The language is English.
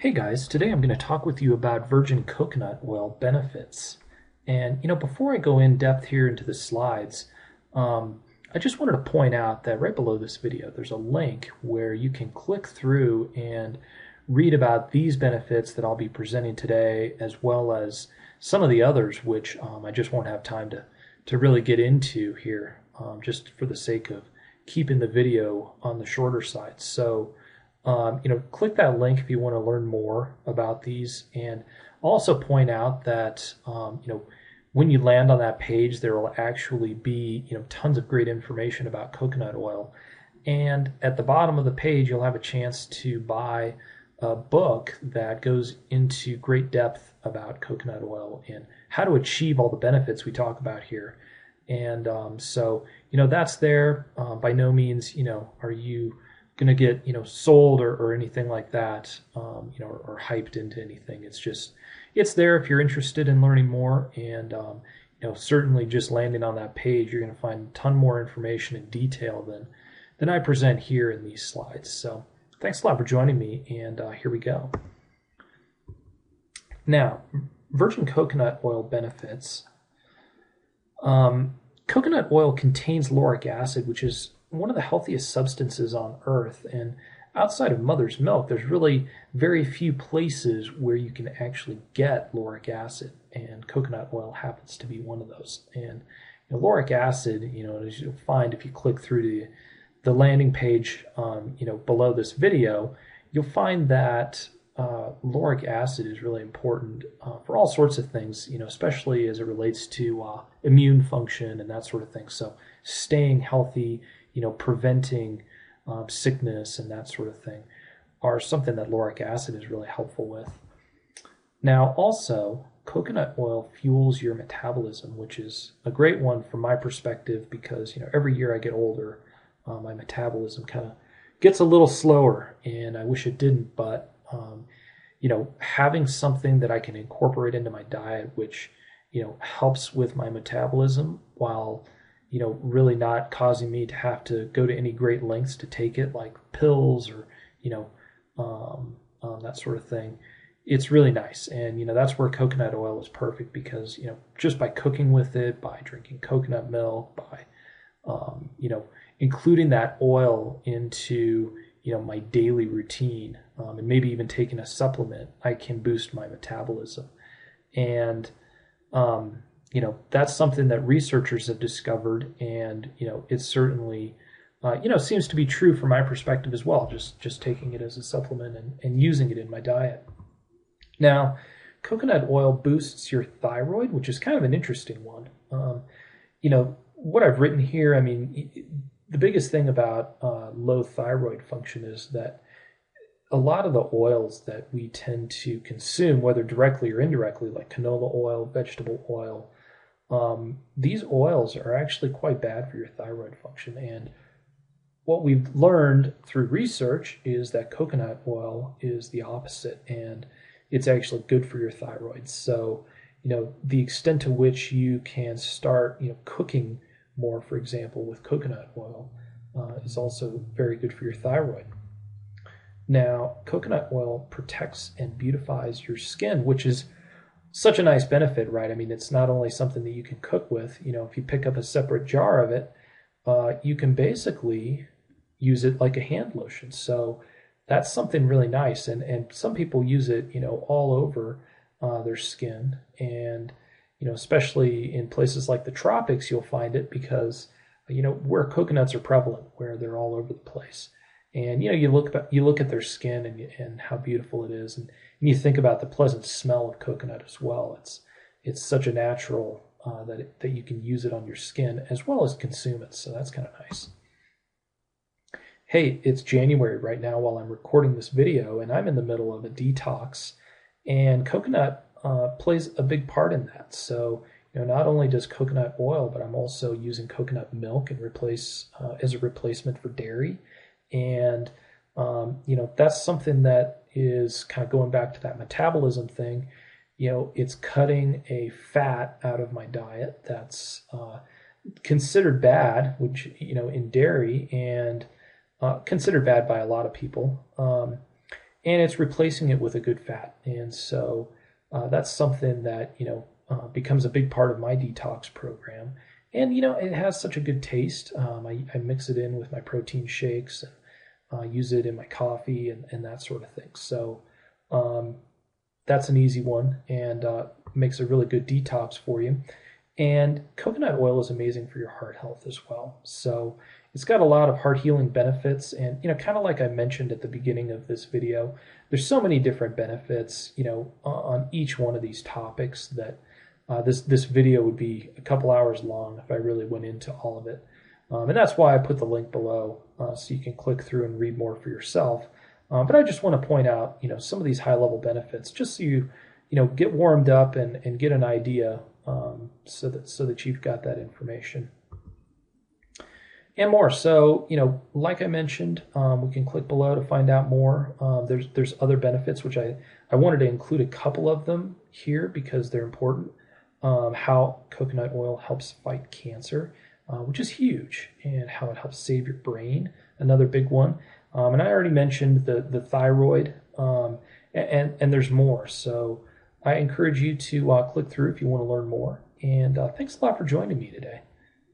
Hey guys, today I'm going to talk with you about virgin coconut oil benefits. And before I go in depth here into the slides, I just wanted to point out that right below this video, there's a link where you can click through and read about these benefits that I'll be presenting today, as well as some of the others, which I just won't have time to really get into here, just for the sake of keeping the video on the shorter side. So, click that link if you want to learn more about these. And I'll also point out that, when you land on that page, there will actually be, tons of great information about coconut oil. And at the bottom of the page, you'll have a chance to buy a book that goes into great depth about coconut oil and how to achieve all the benefits we talk about here. And that's there. By no means, are you going to get sold or anything like that, or hyped into anything. It's there if you're interested in learning more. And certainly just landing on that page, you're going to find a ton more information in detail than I present here in these slides. So thanks a lot for joining me, and here we go. Now, virgin coconut oil benefits. Coconut oil contains lauric acid, which is one of the healthiest substances on earth, and outside of mother's milk, there's really very few places where you can actually get lauric acid, and coconut oil happens to be one of those. And lauric acid, as you'll find if you click through to the landing page, below this video, you'll find that lauric acid is really important for all sorts of things, especially as it relates to immune function and that sort of thing. So staying healthy, preventing sickness and that sort of thing are something that lauric acid is really helpful with. Now, also, coconut oil fuels your metabolism, which is a great one from my perspective because, every year I get older, my metabolism kind of gets a little slower, and I wish it didn't, but, having something that I can incorporate into my diet, which, helps with my metabolism while really not causing me to have to go to any great lengths to take it, like pills or, that sort of thing. It's really nice. And, that's where coconut oil is perfect because, just by cooking with it, by drinking coconut milk, by, including that oil into, my daily routine, and maybe even taking a supplement, I can boost my metabolism. And, that's something that researchers have discovered, and it certainly, seems to be true from my perspective as well. Just taking it as a supplement and using it in my diet. Now, coconut oil boosts your thyroid, which is kind of an interesting one. What I've written here, the biggest thing about low thyroid function is that a lot of the oils that we tend to consume, whether directly or indirectly, like canola oil, vegetable oil, these oils are actually quite bad for your thyroid function. And what we've learned through research is that coconut oil is the opposite, and it's actually good for your thyroid. So, the extent to which you can start, cooking more, for example, with coconut oil, is also very good for your thyroid. Now, coconut oil protects and beautifies your skin, which is such a nice benefit, right? It's not only something that you can cook with. If you pick up a separate jar of it, you can basically use it like a hand lotion. So that's something really nice. And some people use it, all over their skin. And, especially in places like the tropics, you'll find it because, where coconuts are prevalent, where they're all over the place. And you look at their skin and how beautiful it is, and you think about the pleasant smell of coconut as well. It's such a natural that you can use it on your skin as well as consume it. So that's kind of nice. Hey, it's January right now while I'm recording this video, and I'm in the middle of a detox, and coconut plays a big part in that. So not only does coconut oil, but I'm also using coconut milk and as a replacement for dairy. And, that's something that is kind of going back to that metabolism thing. It's cutting a fat out of my diet that's considered bad, which, in dairy, and considered bad by a lot of people. and it's replacing it with a good fat. And so that's something that becomes a big part of my detox program. And it has such a good taste. I mix it in with my protein shakes and use it in my coffee and that sort of thing. So that's an easy one and makes a really good detox for you. And coconut oil is amazing for your heart health as well. So it's got a lot of heart healing benefits. And, kind of like I mentioned at the beginning of this video, there's so many different benefits, on each one of these topics that this video would be a couple hours long if I really went into all of it. And that's why I put the link below so you can click through and read more for yourself. But I just want to point out, some of these high level benefits just so you get warmed up and get an idea so that you've got that information and more. So, like I mentioned, we can click below to find out more. There's other benefits, which I wanted to include a couple of them here because they're important. How coconut oil helps fight cancer, which is huge, and how it helps save your brain, another big one. And I already mentioned the thyroid, and there's more. So I encourage you to click through if you want to learn more. And thanks a lot for joining me today.